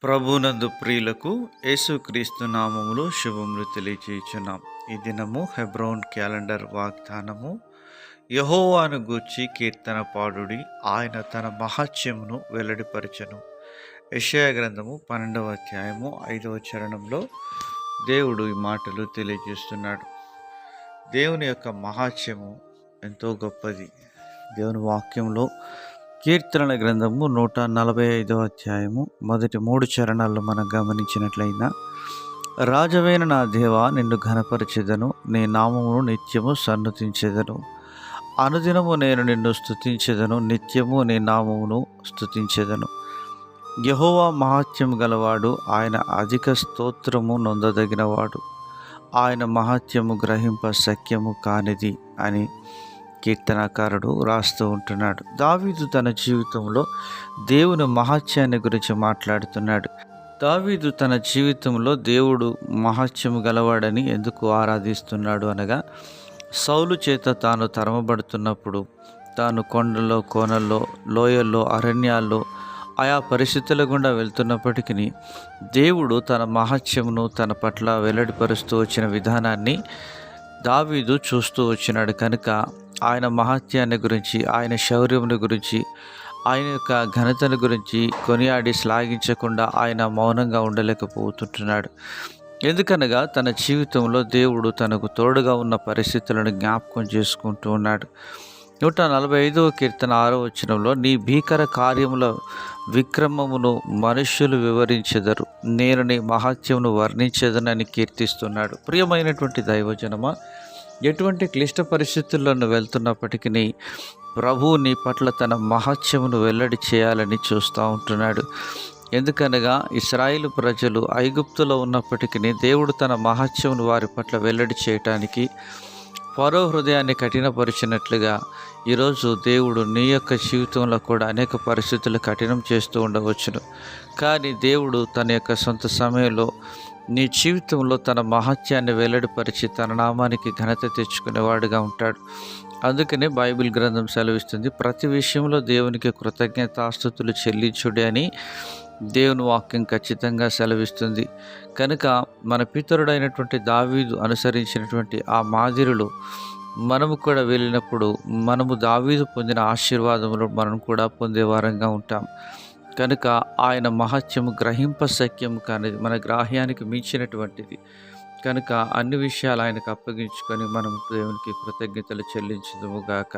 ప్రభునందు ప్రియులకు యేసుక్రీస్తు నామములో శుభములు తెలియచేయుచున్నాం. ఈ దినము హెబ్రోన్ క్యాలెండర్ వాగ్దానము. యెహోవాను గూర్చి కీర్తన పాడుడి, ఆయన తన మహత్యమును వెల్లడిపరచెను. యెషయా గ్రంథము 12వ అధ్యాయము 5వ చరణంలో దేవుడు ఈ మాటలు తెలియజేస్తున్నాడు. దేవుని యొక్క మహత్యము ఎంతో గొప్పది. దేవుని వాక్యంలో కీర్తనల గ్రంథము 145వ అధ్యాయము మొదటి 3 చరణాల్లో మనం గమనించినట్లయినా, రాజవైన నా దేవా, నిన్ను ఘనపరచెదను, నీ నామమును నిత్యము సన్నుతించెదను. అనుదినము నేను నిన్ను స్తుతించెదను, నిత్యము నీ నామమును స్తుతించెదను. యెహోవా మహాత్యము గలవాడు, ఆయన అధిక స్తోత్రము నొందదగినవాడు, ఆయన మహాత్యము గ్రహింప శక్యము కానిది అని కీర్తనాకారుడు రాస్తూ ఉంటున్నాడు. దావీదు తన జీవితంలో దేవుని మహత్యాన్ని గురించి మాట్లాడుతున్నాడు. దావీదు తన జీవితంలో దేవుడు మహత్యము గలవాడని ఎందుకు ఆరాధిస్తున్నాడు అనగా, సౌలు చేత తాను తరమబడుతున్నప్పుడు, తాను కొండల్లో, కోనల్లో, లోయల్లో, అరణ్యాల్లో ఆయా పరిస్థితుల గుండా వెళ్తున్నప్పటికీ దేవుడు తన మహత్యమును తన పట్ల వెల్లడిపరుస్తూ వచ్చిన విధానాన్ని దావీదు చూస్తూ వచ్చినాడు. కనుక ఆయన మహత్యాన్ని గురించి, ఆయన శౌర్యముని గురించి, ఆయన యొక్క ఘనతను గురించి కొనియాడి శ్లాఘించకుండా ఆయన మౌనంగా ఉండలేకపోతుంటున్నాడు. ఎందుకనగా తన జీవితంలో దేవుడు తనకు తోడుగా ఉన్న పరిస్థితులను జ్ఞాపకం చేసుకుంటూ ఉన్నాడు. 145వ కీర్తన 6వ వచనంలో, నీ భీకర కార్యముల విక్రమమును మనుష్యులు వివరించెదరు, నేను నీ మహత్యమును వర్ణించెదనని కీర్తిస్తున్నాడు. ప్రియమైనటువంటి దైవజనమా, ఎటువంటి క్లిష్ట పరిస్థితుల్లో వెళ్తున్నప్పటికీ ప్రభువు నీ పట్ల తన మహత్యమును వెల్లడి చేయాలని చూస్తూ ఉంటున్నాడు. ఎందుకనగా ఇశ్రాయేలు ప్రజలు ఐగుప్తులో ఉన్నప్పటికీ దేవుడు తన మహత్యమును వారి పట్ల వెల్లడి చేయటానికి ఫరో హృదయాన్ని కఠినపరిచినట్లుగా ఈరోజు దేవుడు నీ యొక్క జీవితంలో కూడా అనేక పరిస్థితులు కఠినం చేస్తూ ఉండవచ్చును. కానీ దేవుడు తన యొక్క సొంత సమయంలో నీ జీవితంలో తన మహత్యాన్ని వెల్లడిపరిచి తన నామానికి ఘనత తెచ్చుకునేవాడుగా ఉంటాడు. అందుకనే బైబిల్ గ్రంథం సెలవిస్తుంది, ప్రతి విషయంలో దేవునికి కృతజ్ఞతాస్తుతులు చెల్లించుడి అని దేవుని వాక్యం ఖచ్చితంగా సెలవిస్తుంది. కనుక మన పితరుడైనటువంటి దావీదు అనుసరించినటువంటి ఆ మాదిరిలో మనము కూడా వెళ్ళినప్పుడు మనము దావీదు పొందిన ఆశీర్వాదములు మనం కూడా పొందే వారంగా ఉంటాం. కనుక ఆయన మహత్యము గ్రహింప శక్యము కానిది, మన గ్రాహ్యానికి మించినటువంటిది. కనుక అన్ని విషయాలు ఆయనకు అప్పగించుకొని మనం దేవునికి కృతజ్ఞతలు చెల్లించుదుము గాక.